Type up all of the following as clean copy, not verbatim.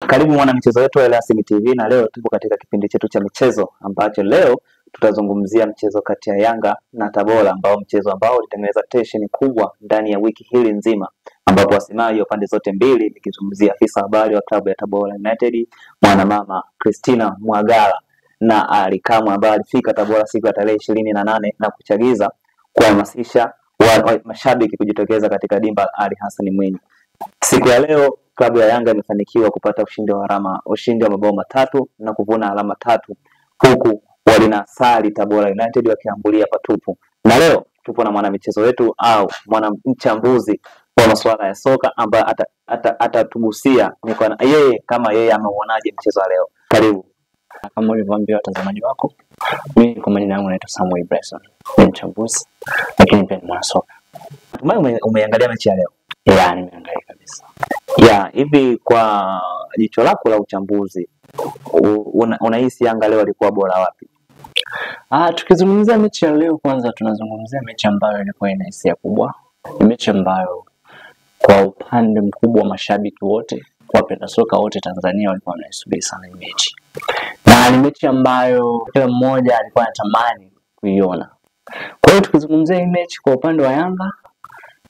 Karibu mwana michezo wetu wa Elastic TV, na leo tupo katika kipindi chetu cha michezo ambacho leo tutazungumzia mchezo kati ya Yanga na Tabora, mchezo ambao ulitengeneza tension kubwa ndani ya wiki hili nzima, ambapo wasemaji wa pande zote mbili, nikizungumzia afisa habari wa klabu ya Tabora United mwanamama Christina Mwagala na Ali Kamwe ambaye alifika Tabora siku ya tarehe 28 na kuchagiza kuhamasisha mashabiki kujitokeza katika dimba Ali Hassan Mwinyi. Siku ya leo klabu ya Yanga imefanikiwa kupata ushindi wa mabao matatu na kuvuna alama 3, huku walinasali Tabora United wakiambulia patupu. Na leo tupo na mwana michezo wetu au mwana mchambuzi wa masuala ya soka ambaye atatugusia yeye kama yeye ameuonaje mchezo wa leo. Karibu. Kama ulivyoambia watazamaji wako, mimi kwa majina yangu naitwa Samuel Bryson, ni mchambuzi lakini pia ni mwana soka. Natumai umeangalia mechi ya leo. Nimeangalia kabisa. Hivi kwa jicho lako la uchambuzi, unahisi Yanga leo alikuwa bora wapi? Tukizungumzia mechi ya leo, kwanza tunazungumzia mechi ambayo ilikuwa ina hisia kubwa. Ni mechi ambayo kwa upande mkubwa mashabiki wote, wapenda soka wote Tanzania walikuwa wanaisubiri sana hii mechi. Na ni mechi ambayo kila mmoja alikuwa anatamani kuiona. Kwa hiyo tukizungumzia hii mechi kwa upande wa Yanga,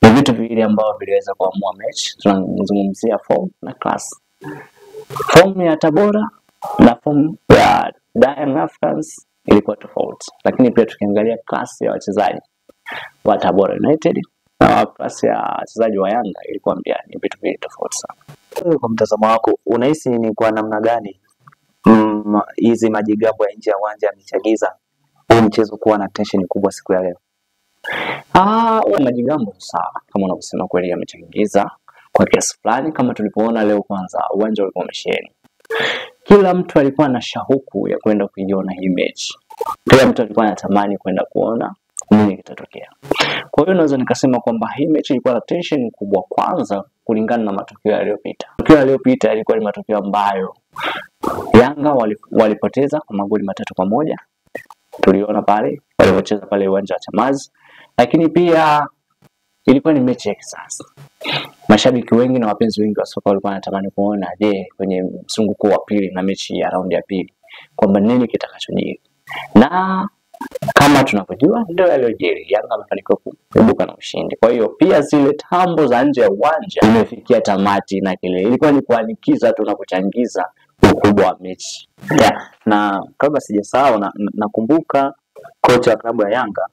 ni vitu viwili ambavyo viliweza kuamua mechi. Tunazungumzia form na class. Form ya Tabora na form ya Young Africans ilikuwa tofauti. Lakini pia tukiangalia class ya wachezaji wa Tabora United na class ya wachezaji wa Yanga ilikuwa ni vitu viwili tofauti sana. Kwa mtazamo wako, unahisi ni kwa namna gani hizi majigambo ya nje ya uwanja yamechagiza huu mchezo kuwa na tension kubwa siku ya leo? Majigambo sawa, kama unavyosema kweli yamechangiza kwa kiasi fulani. Kama tulipoona leo, kwanza uwanja ulikuwa umesheheni. Kila mtu alikuwa na shauku ya kwenda kuiona hii mechi. Kila mtu alikuwa anatamani kwenda kuona nini kitatokea. Kwa hiyo naweza nikasema kwamba hii mechi ilikuwa na tension kubwa, kwanza kulingana na matokeo yaliyopita. Matokeo yaliyopita yalikuwa ni matokeo ambayo Yanga walipoteza kwa magoli 3-1. Tuliona pale walipocheza pale uwanja wa Chamazi. Lakini pia ilikuwa ni mechi ya kisasa. Mashabiki wengi na wapenzi wengi wa soka walikuwa wanatamani kuona kwenye mzunguko wa pili na mechi ya raundi ya pili kwamba nini kitakachojiri. Na kama tunavyojua ndio yaliyojiri. Yanga amefanikiwa kuibuka na ushindi. Kwa hiyo pia zile tambo za nje ya uwanja imefikia tamati, na kile ilikuwa ni kuanikiza tu na kuchangiza ukubwa wa mechi. Na kabla sijasahau, nakumbuka kocha wa klabu ya Yanga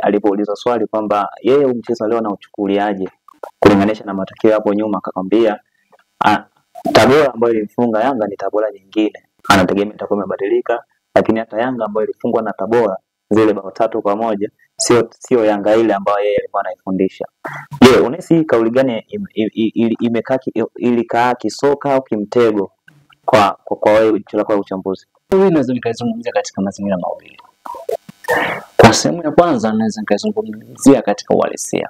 alipoulizwa swali kwamba yeye mchezo leo anauchukuliaje kulinganisha na matokeo hapo nyuma, akakwambia Tabora ambayo ilimfunga Yanga ni Tabora nyingine, anategemea itakuwa imebadilika, lakini hata Yanga ambayo ilifungwa na Tabora zile bao 3-1 sio Yanga ile ambayo yeye alikuwa anaifundisha. Unahisi kauli gani ilikaa kisoka au kimtego kwa wewe jicho kwa uchambuzi? Mimi naweza nikazungumzia katika mazingira mawili. Kwa sehemu ya kwanza naweza nikazungumzia katika uhalisia.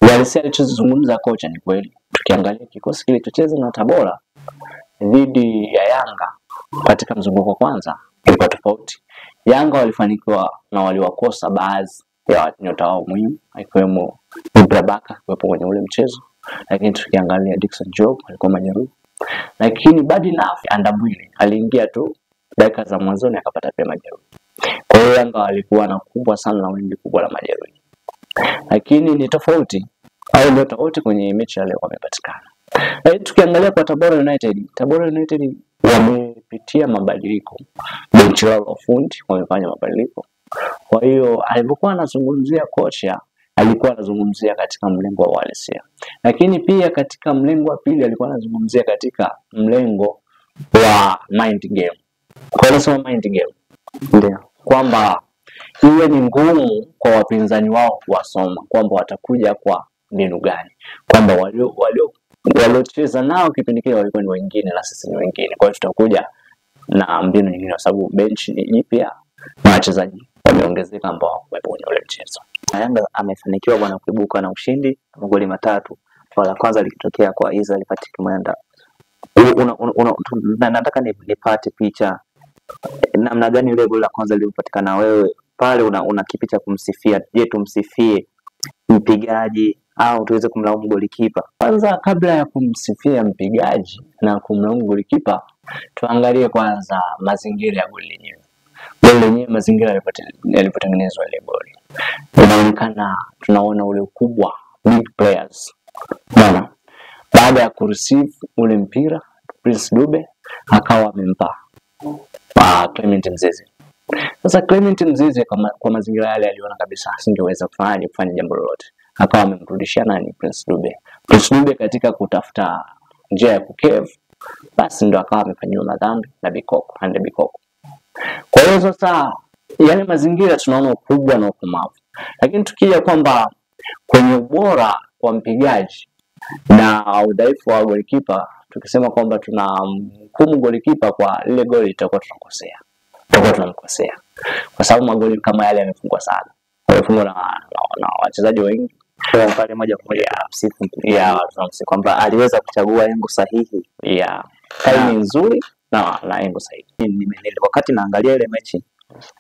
Uhalisia alichozungumza kocha ni kweli. Tukiangalia kikosi kilichocheza na Tabora dhidi ya Yanga katika mzunguko wa kwanza ilikuwa tofauti. Yanga walifanikiwa na waliwakosa baadhi ya nyota wao muhimu, ikiwemo Ibrabaka kuwepo kwenye ule mchezo. Lakini tukiangalia Dickson Job alikuwa majeruhi. Lakini Badinaf Andabwile aliingia tu dakika za mwanzoni akapata pia majeruhi. Kwa hiyo Yanga walikuwa na kubwa sana na wimbi kubwa la majeruhi. Lakini ni tofauti ndio tofauti kwenye mechi ya leo wamepatikana. Lakini tukiangalia kwa Tabora United wamepitia mabadiliko. Benchi lao la ufundi wamefanya mabadiliko. Kwa hiyo alipokuwa anazungumzia kocha, alikuwa anazungumzia katika mlengo wa uhalisia. Lakini pia katika mlengo wa pili alikuwa anazungumzia katika mlengo wa mind game. Kwa hiyo sema mind game ndio kwamba iwe ni ngumu kwa wapinzani wao kuwasoma kwamba watakuja kwa mbinu gani, kwamba waliocheza nao kipindi kile walikuwa ni wengine na sisi ni wengine. Kwa hiyo tutakuja na mbinu nyingine, kwa sababu benchi ni jipya na wachezaji wameongezeka ambao wapo kwenye ule mchezo. Yanga amefanikiwa bwana kuibuka na ushindi magoli 3. La kwanza likitokea kwa Israel Patrick Mwenda. Nataka nipate picha namna gani ile goli la kwanza lilipatikana, wewe pale una kipi cha kumsifia? Je, tumsifie mpigaji au tuweze kumlaumu golikipa? Kwanza kabla ya kumsifia mpigaji na kumlaumu golikipa, tuangalie kwanza mazingira ya goli lenyewe. Goli lenyewe, mazingira yalipotengenezwa ile goli, inaonekana tunaona ule ukubwa, big players. Baada ya kureceive ule mpira, Prince Dube akawa amempa Clement Mzize. Sasa Clement Mzize kwa mazingira yale aliona kabisa asingeweza kufanya jambo lolote, akawa amemrudishia nani? Prince Dube. Prince Dube katika kutafuta njia ya kukev, basi ndo akawa amefanyiwa madhambi na Bikoko. Kwa hiyo sasa yale mazingira tunaona ukubwa na ukomavu. Lakini tukija kwamba kwenye ubora wa mpigaji na udhaifu wa golikipa, tukisema kwamba tunamhukumu golikipa kwa ile goli, tutakuwa tunamkosea. Kwa sababu magoli kama yale yamefungwa sana. Yamefungwa na wachezaji wengi. Kwa pale moja kwa moja msifu kwamba aliweza kuchagua engo sahihi. Timing nzuri na engo sahihi. Wakati naangalia ile mechi,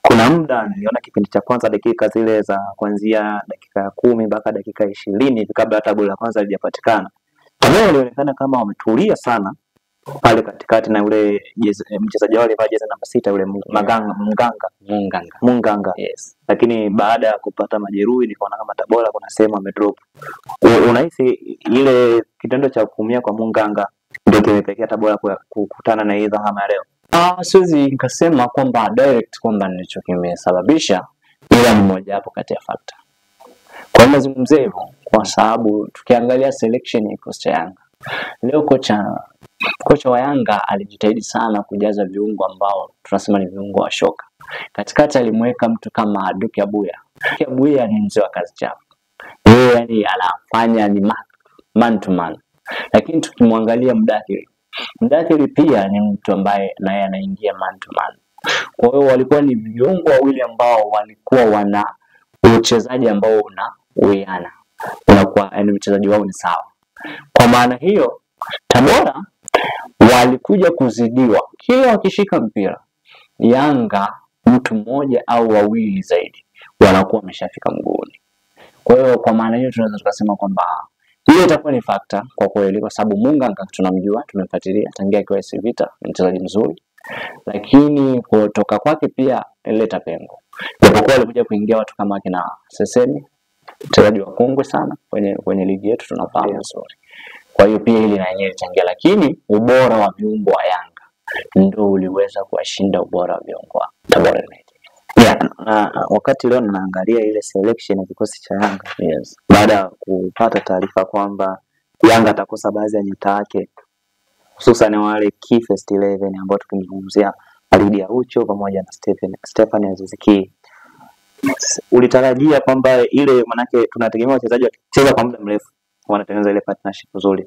kuna muda niliona kipindi cha kwanza dakika zile za kuanzia dakika 10 mpaka dakika 20 kabla hata goli la kwanza halijapatikana. Leo ilionekana kama wametulia sana pale katikati, na yule mchezaji wao alivaa jezi namba 6 yule Munganga. Yes. Lakini baada ya kupata majeruhi nikaona kama Tabora kuna sehemu amedrop. Unahisi ile kitendo cha kuumia kwa Munganga ndio kimepelekea Tabora kukutana na hii dhahama leo? Siwezi nikasema kwamba direct kwamba ndicho kimesababisha, ila ni moja hapo kati ya factor. Kwa nini nazungumzia hivyo? Kwa sababu tukiangalia selection ya kocha Yanga leo, kocha wa Yanga alijitahidi sana kujaza viungo ambao tunasema ni viungo wa shoka. Katikati alimweka mtu kama Duke Abuya. Duke Abuya ni mzee wa kazi chafu. Yeye yani anafanya ni man to man. Lakini tukimwangalia Mdathiri pia ni mtu ambaye naye anaingia man to man. Kwa hiyo walikuwa ni viungo wawili ambao walikuwa wana uchezaji ambao unawiana. Unakuwa yani mchezaji wao ni sawa. Kwa maana hiyo Tabora walikuja kuzidiwa. Kila wakishika mpira, Yanga mtu mmoja au wawili zaidi wanakuwa wameshafika mguuni. Kwa hiyo kwa maana hiyo tunaweza tukasema kwamba hiyo itakuwa ni factor kwa kweli, kwa sababu Munganga tunamjua, tumefuatilia tangia akiwa AS Vita, ni mchezaji mzuri. Lakini kutoka kwake pia ileta pengo. Japokuwa alikuja kuingia watu kama kina Seseni, mchezaji wa kongwe sana kwenye ligi yetu tunafahamu vizuri. Kwa hiyo pia hili na yenyewe changia, lakini ubora wa viungo wa Yanga ndio uliweza kuwashinda ubora wa viungo wa Tabora United. Wakati leo ninaangalia ile selection ya kikosi cha Yanga, baada ya kupata taarifa kwamba Yanga atakosa baadhi ya nyota yake, hususan wale key first 11 ambao tukizungumzia Alidi Aucho pamoja na Stefan Aziziki, ulitarajia kwamba ile, manake tunategemea wachezaji wakicheza kwa muda mrefu wanatengeneza ile partnership nzuri,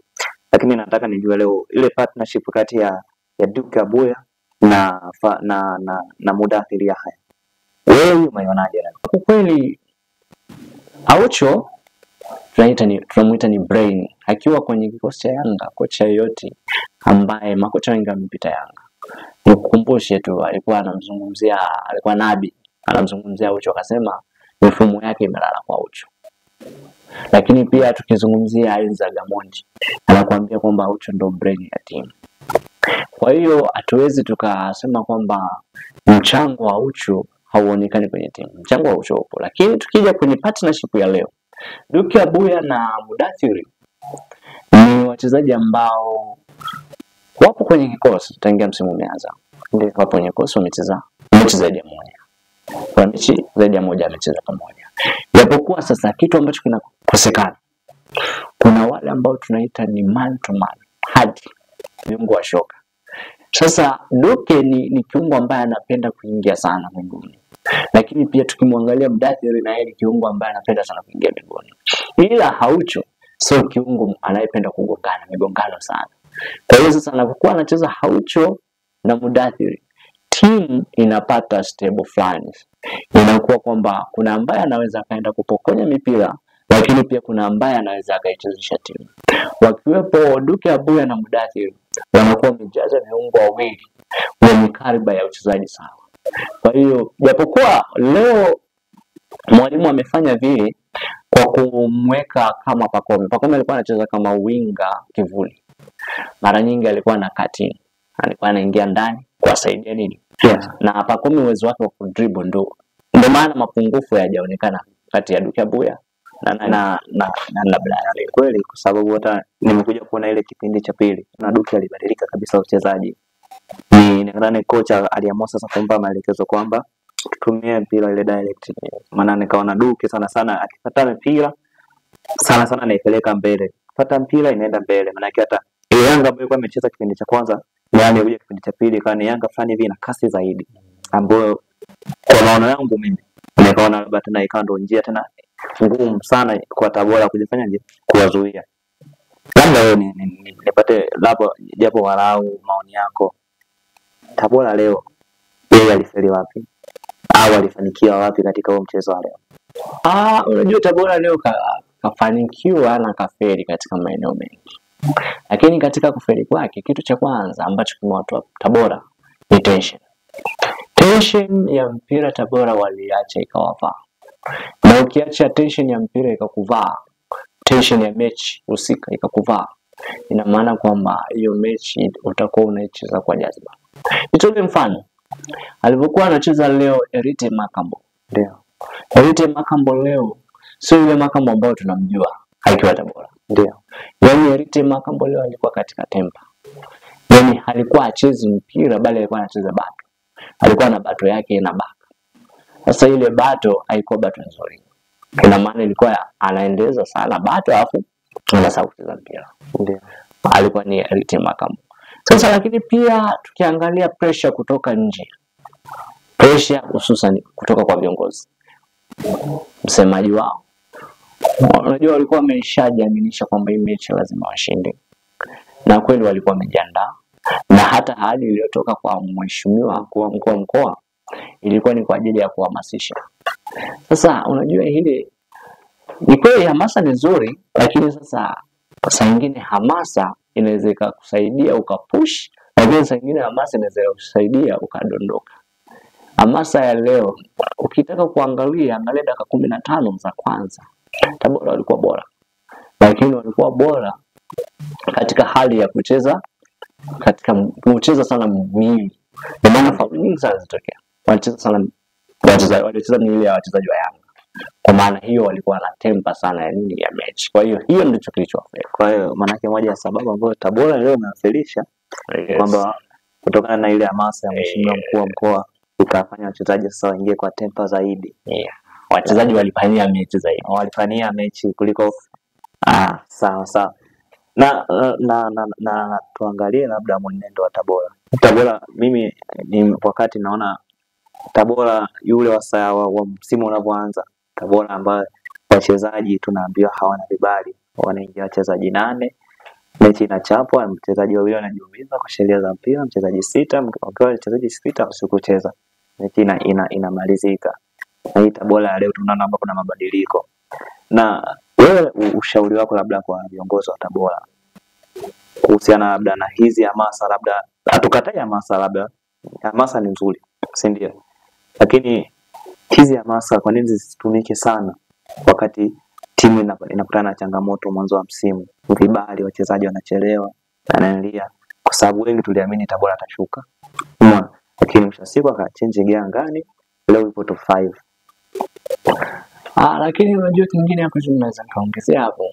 lakini nataka nijue leo ile partnership kati ya Duke Abuya na Mudathiri Yahya, wewe umeionaje? Kwa kweli Aucho tunamuita ni brain. Akiwa kwenye kikosi cha Yanga, kocha yote ambaye makocha wengi wamepita Yanga, nikukumbushe tu alikuwa Nabi anamzungumzia Aucho, akasema mifumo yake imelala kwa Aucho. Lakini pia tukizungumzia Isaac Gamondi, anakuambia kwamba Aucho ndo brain ya timu. Kwa hiyo hatuwezi tukasema kwamba mchango wa Aucho hauonekani kwenye timu. Mchango wa Aucho upo. Lakini tukija kwenye partnership ya leo, Duke Abuya na Mudathiri ni wachezaji ambao wapo kwenye kikosi tangia msimu umeanza. Ndio wapo kwenye kikosi, wamecheza mechi zaidi ya moja. Kwa mechi zaidi ya moja amecheza pamoja. Japokuwa sasa kitu ambacho kinakosekana, kuna wale ambao tunaita ni man to man, hadi viungo wa shoka. Sasa Duke ni kiungo ambaye anapenda kuingia sana miguuni. Lakini pia tukimwangalia Mudathiri na yeye ni kiungo ambaye anapenda sana kuingia miguuni. Ila Aucho sio kiungo anayependa migongano sana. Kwa hiyo sasa anapokuwa anacheza Aucho na Mudathiri, timu inapata stable fulani. Inakuwa kwamba kuna ambaye anaweza kaenda kupokonya mipira, lakini pia kuna ambaye anaweza akaichezesha timu. Wakiwepo Duke Abuya na Mudathiri, wanakuwa wamejaza viungo wawili wenye kariba ya uchezaji sawa. Kwa hiyo japokuwa leo mwalimu amefanya vile, kwa kumweka kama Pacome. Pacome alikuwa anacheza kama winga kivuli. Mara nyingi alikuwa na kati. Alikuwa anaingia ndani kuwasaidia nini? Yes. Na Pacome uwezo wake wa kudribble ndio maana mapungufu hayajaonekana kati ya Duke Abuya na Blay. Kweli, kwa sababu hata nimekuja kuona ile kipindi cha pili na Duke alibadilika kabisa uchezaji. Nadhani kocha aliamua sasa kumpa maelekezo kwamba tutumie mpira ile direct. Maana nikaona Duke sana akipata mpira sana anaipeleka mbele. Pata mpira inaenda mbele. Maana hata Yanga ambayo ilikuwa imecheza kipindi cha kwanza, yani kuja kipindi cha pili kana Yanga fulani hivi na kasi zaidi. Ambayo kwa maana yangu mimi nikaona labda tena ikawa ndio njia tena ngumu sana kwa Tabora kujifanyaje kuwazuia. Labda wewe nipate labda japo walau maoni yako. Tabora leo yeye alifeli wapi? Au alifanikiwa wapi katika huo mchezo wa leo? Unajua Tabora leo kafanikiwa na kafeli katika maeneo mengi. Lakini katika kufeli kwake kitu cha kwanza ambacho kimewatoa Tabora ni tension. Tension ya mpira Tabora waliacha ikawavaa. Na ukiacha tension ya mpira ikakuvaa, tension ya mechi husika ikakuvaa, ina maana kwamba hiyo mechi utakuwa unaicheza kwa jazba. Nitoe mfano. Alipokuwa anacheza leo Erite Makambo. Ndio. Erite Makambo leo sio yule Makambo ambao tunamjua akiwa Tabora. Ndio. Yaani Erite Makambo leo alikuwa katika tempa. Yaani alikuwa achezi mpira bali alikuwa anacheza bato. Alikuwa na bato yake na baka. Sasa ile bato haikuwa bato nzuri. Ina maana ilikuwa anaendeleza sana bato alafu anasahau kucheza mpira. Ndio. Alikuwa ni Erite Makambo. Sasa lakini pia tukiangalia pressure kutoka nje. Pressure hususan kutoka kwa viongozi. Msemaji wao. Unajua walikuwa wameshajiaminisha kwamba hii mechi lazima washinde. Na kweli walikuwa wamejiandaa. Na hata hali iliyotoka kwa mheshimiwa mkuu wa mkoa ilikuwa ni kwa ajili ya kuhamasisha. Sasa unajua hili ni kweli hamasa ni nzuri, lakini sasa saa nyingine hamasa inaweza kusaidia ukapush, lakini saa nyingine hamasa inaweza kusaidia ukadondoka. Hamasa ya leo ukitaka kuangalia angalia dakika 15 za kwanza Tabora walikuwa bora. Lakini walikuwa bora katika hali ya kucheza kucheza sana mwili. Kwa maana faulu nyingi sana zitokea. Walicheza sana walicheza mwili ya wachezaji wa Yanga. Kwa maana hiyo walikuwa na tempa sana ya nini ya mechi. Kwa hiyo ndicho kilichowafeli. Kwa hiyo maana yake moja ya sababu ambayo Tabora leo imewafelisha kwamba kutokana na ile hamasa ya mheshimiwa mkuu wa mkoa ikafanya wachezaji sasa waingie kwa tempa zaidi. Wachezaji walifanyia mechi zaidi. Walifanyia mechi kuliko sawa. Na tuangalie labda mwenendo wa Tabora. Tabora mimi ni wakati naona Tabora yule wa msimu unavyoanza, Tabora ambaye wachezaji tunaambiwa hawana vibali, wanaingia wachezaji 8, mechi inachapwa, mchezaji wawili wanajiumiza kwa sheria za mpira, mchezaji 6, wakiwa wachezaji 6 wasikucheza. Mechi inamalizika. Na hii Tabora leo tunaona kwamba kuna mabadiliko. Na wewe ushauri wako labda kwa viongozi wa Tabora kuhusiana labda na hizi hamasa, labda hatukatai hamasa, labda hamasa ni nzuri, si ndio? Lakini hizi hamasa kwa nini zisitumike sana wakati timu inakutana na changamoto mwanzo wa msimu? Vibali, wachezaji wanachelewa, wanaendelea kwa sababu wengi tuliamini Tabora atashuka. Lakini mshasiku akachange gear ngani, leo ipo top 5. Lakini unajua kingine hapo tunaweza kaongezea hapo.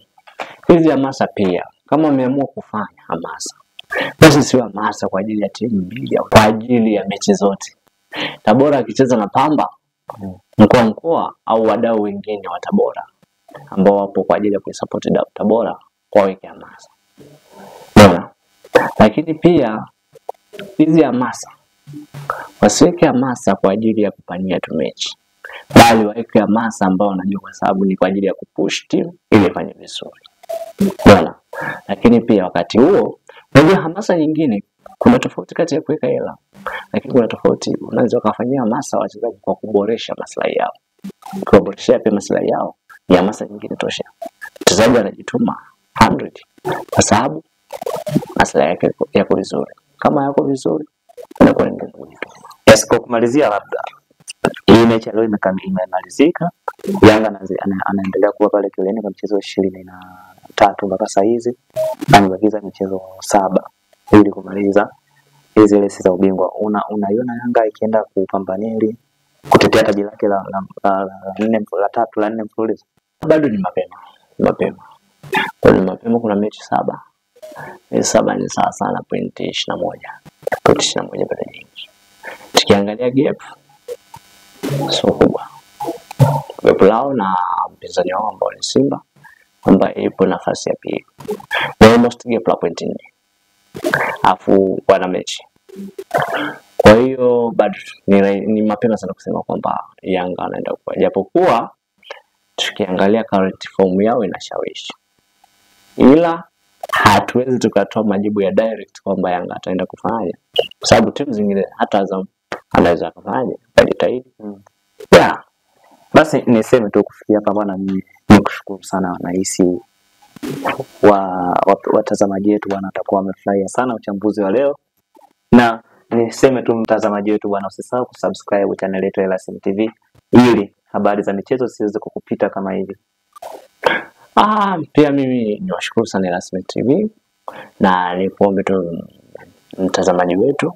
Hizi hamasa pia kama umeamua kufanya hamasa, basi sio hamasa kwa ajili ya timu mbili au kwa ajili ya mechi zote. Tabora akicheza na Pamba, mkoa au wadau wengine wa Tabora ambao wapo kwa ajili ya kuisupport Tabora waweke hamasa. Lakini pia hizi hamasa wasiweke hamasa kwa ajili ya kupania tu mechi, bali waweke hamasa ambao wanajua kwa sababu ni kwa ajili ya kupush team ili ifanye vizuri. Lakini pia wakati huo unajua hamasa nyingine, kuna tofauti kati ya kuweka hela, lakini kuna tofauti unaweza kufanyia hamasa wachezaji kwa kuboresha maslahi yao. Kuboresha pia maslahi yao ni hamasa nyingine tosha. Mchezaji anajituma 100 kwa sababu maslahi yake yako vizuri. Kama yako vizuri anakuwa ndio. Yes, kwa kumalizia labda Hii mechi leo imemalizika. Yanga anaendelea kuwa pale kileleni kwa mchezo wa 23 mpaka saa hizi. Amebakiza michezo 7 ili kumaliza hizi resi za ubingwa. Unaiona Yanga ikienda kupambania ili kutetea taji lake la 4 mfululizo? Bado ni mapema. Ni mapema, kuna mechi 7. Mechi 7 ni sawa sana pointi 21. Pointi 21 bado nyingi. Tukiangalia gap sio kubwa. Gap lao na mpinzani wao ambao ni Simba ambaye ipo nafasi ya pili. Ni almost gap la pointi 4. Afu wana mechi. Kwa hiyo bado ni mapema sana kusema kwamba Yanga anaenda kwa, japokuwa tukiangalia current form yao inashawishi. Ila hatuwezi tukatoa majibu ya direct kwamba Yanga ataenda kufanya, kwa sababu timu zingine hata Azam anaweza kufanya, ajitahidi. Yeah. Basi niseme tu kufikia hapa bwana, nikushukuru sana wanahisi watazamaji wetu bwana, atakuwa wamefurahia sana uchambuzi wa leo. Na niseme tu mtazamaji wetu bwana, usisahau kusubscribe channel yetu ya Elasim TV ili habari za michezo siweze kukupita kama hivi. Pia mimi niwashukuru sana Elasim TV na nikuombe tu mtazamaji wetu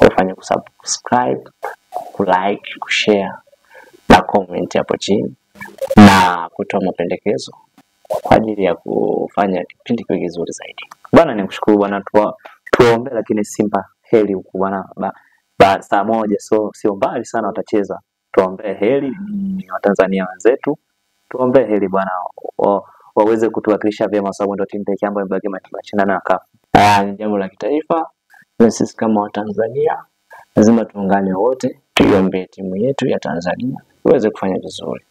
ufanye kusubscribe, kulike, kushare na comment hapo chini na kutoa mapendekezo kwa ajili ya kufanya kipindi kiwe kizuri zaidi. Bwana nikushukuru bwana, tuombe, lakini Simba heri huko bwana, saa 1 sio mbali sana watacheza. Tuombe heri wa Tanzania wenzetu. Tuombe heri bwana waweze kutuwakilisha vyema, sababu ndio timu pekee ambayo imebaki mashindano ya CAF. Ni jambo la kitaifa, na sisi kama Watanzania lazima tuungane wote tuiombee timu yetu ya Tanzania iweze kufanya vizuri.